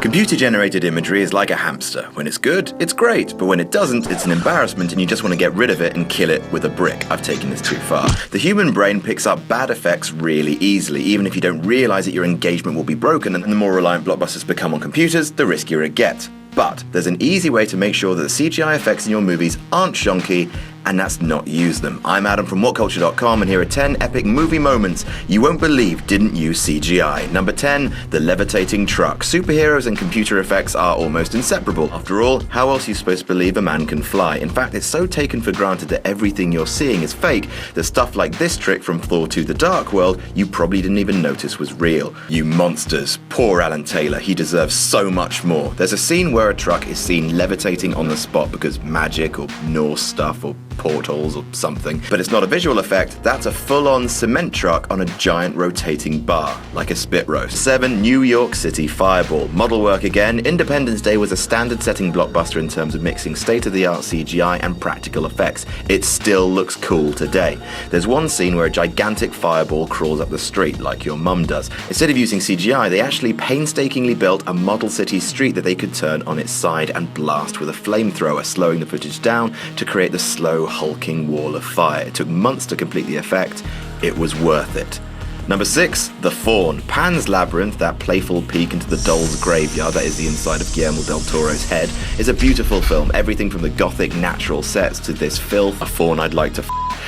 Computer-generated imagery is like a hamster. When it's good, it's great, but when it doesn't, it's an embarrassment and you just want to get rid of it and kill it with a brick. I've taken this too far. The human brain picks up bad effects really easily, even if you don't realize that your engagement will be broken, and the more reliant blockbusters become on computers, the riskier it gets. But there's an easy way to make sure that the CGI effects in your movies aren't shonky, and that's not use them. I'm Adam from Whatculture.com, and here are 10 epic movie moments you won't believe didn't use CGI. Number 10, the levitating truck. Superheroes and computer effects are almost inseparable. After all, how else are you supposed to believe a man can fly? In fact, it's so taken for granted that everything you're seeing is fake that stuff like this trick from Thor 2: The Dark World you probably didn't even notice was real. You monsters. Poor Alan Taylor, he deserves so much more. There's a scene where a truck is seen levitating on the spot because magic or Norse stuff or portals or something. But it's not a visual effect, that's a full-on cement truck on a giant rotating bar, like a spit roast. 7. New York City Fireball. Model work again. Independence Day was a standard-setting blockbuster in terms of mixing state-of-the-art CGI and practical effects. It still looks cool today. There's one scene where a gigantic fireball crawls up the street, like your mum does. Instead of using CGI, they actually painstakingly built a model city street that they could turn on its side and blast with a flamethrower, slowing the footage down to create the slow, hulking wall of fire. It took months to complete the effect. It was worth it. Number 6, The Faun. Pan's Labyrinth, that playful peek into the doll's graveyard that is the inside of Guillermo del Toro's head, is a beautiful film. Everything from the gothic natural sets to this filth, a faun I'd like to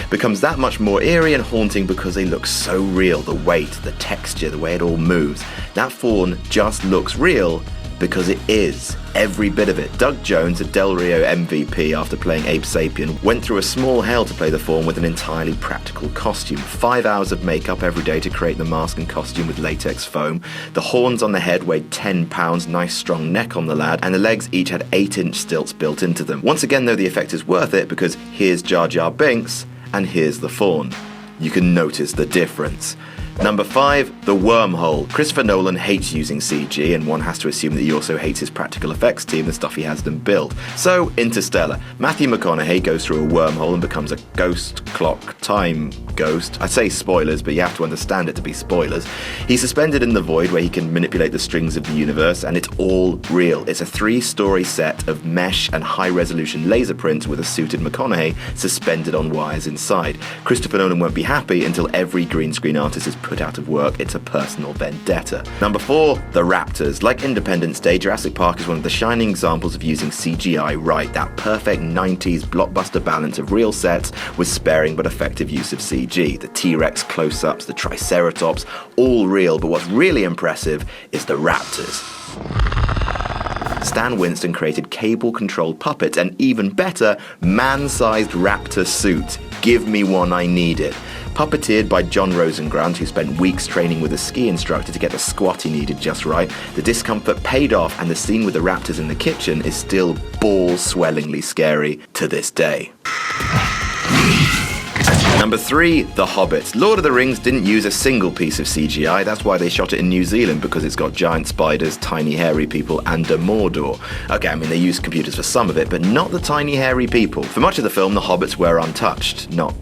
becomes that much more eerie and haunting because they look so real. The weight, the texture, the way it all moves. That faun just looks real because it is. Every bit of it. Doug Jones, a Del Rio MVP after playing Abe Sapien, went through a small hell to play the faun with an entirely practical costume. 5 hours of makeup every day to create the mask and costume with latex foam. The horns on the head weighed 10 pounds, nice strong neck on the lad, and the legs each had 8-inch stilts built into them. Once again though, the effect is worth it because here's Jar Jar Binks and here's the faun. You can notice the difference. Number 5, The Wormhole. Christopher Nolan hates using CG, and one has to assume that he also hates his practical effects team, the stuff he has them build. So, Interstellar. Matthew McConaughey goes through a wormhole and becomes a ghost clock time ghost. I say spoilers, but you have to understand it to be spoilers. He's suspended in the void where he can manipulate the strings of the universe, and it's all real. It's a 3-story set of mesh and high-resolution laser prints with a suited McConaughey suspended on wires inside. Christopher Nolan won't be happy until every green screen artist is put out of work. It's a personal vendetta. Number 4, The Raptors. Like Independence Day, Jurassic Park is one of the shining examples of using CGI right, that perfect 90s blockbuster balance of real sets with sparing but effective use of CG. The T-Rex close-ups, the Triceratops, all real, but what's really impressive is the Raptors. Stan Winston created cable-controlled puppets and, even better, man-sized raptor suits. Give me one, I need it. Puppeteered by John Rosengrant, who spent weeks training with a ski instructor to get the squat he needed just right, the discomfort paid off, and the scene with the raptors in the kitchen is still ball-swellingly scary to this day. Number 3, The Hobbit. Lord of the Rings didn't use a single piece of CGI, that's why they shot it in New Zealand, because it's got giant spiders, tiny hairy people, and a Mordor. Okay, I mean they used computers for some of it, but not the tiny hairy people. For much of the film, the hobbits were untouched, not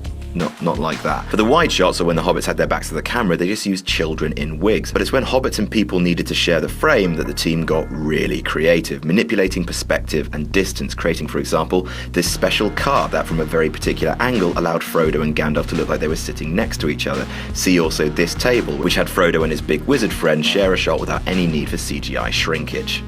like that. For the wide shots, or when the hobbits had their backs to the camera, they just used children in wigs. But it's when hobbits and people needed to share the frame that the team got really creative, manipulating perspective and distance, creating, for example, this special car that from a very particular angle allowed Frodo and Gandalf to look like they were sitting next to each other. See also this table, which had Frodo and his big wizard friend share a shot without any need for CGI shrinkage.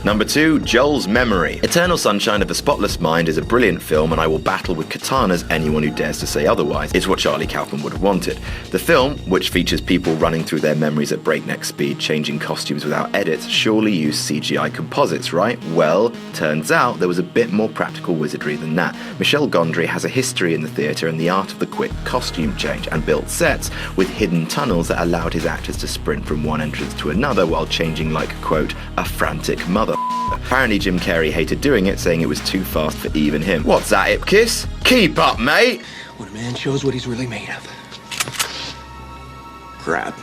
Number 2, Joel's Memory. Eternal Sunshine of the Spotless Mind is a brilliant film, and I will battle with katanas anyone who dares to say otherwise. It's what Charlie Kaufman would have wanted. The film, which features people running through their memories at breakneck speed, changing costumes without edits, surely used CGI composites, right? Well, turns out there was a bit more practical wizardry than that. Michel Gondry has a history in the theatre and the art of the quick costume change, and built sets with hidden tunnels that allowed his actors to sprint from one entrance to another while changing like, quote, a frantic mother. Apparently Jim Carrey hated doing it, saying it was too fast for even him. What's that, Ipkiss? Keep up, mate! When a man shows what he's really made of. Crap.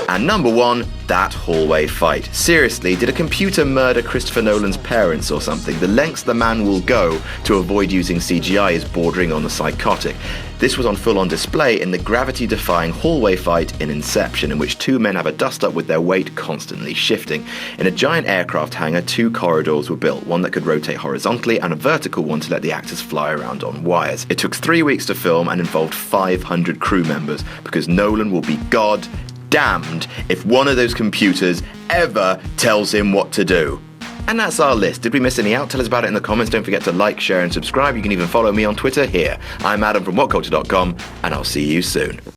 And number 1, that hallway fight. Seriously, did a computer murder Christopher Nolan's parents or something? The lengths the man will go to avoid using CGI is bordering on the psychotic. This was on full-on display in the gravity-defying hallway fight in Inception, in which 2 men have a dust-up with their weight constantly shifting. In a giant aircraft hangar, 2 corridors were built, one that could rotate horizontally and a vertical one to let the actors fly around on wires. It took 3 weeks to film and involved 500 crew members, because Nolan will be god damned if one of those computers ever tells him what to do. And that's our list. Did we miss any out? Tell us about it in the comments. Don't forget to like, share and subscribe. You can even follow me on Twitter here. I'm Adam from Whatculture.com, and I'll see you soon.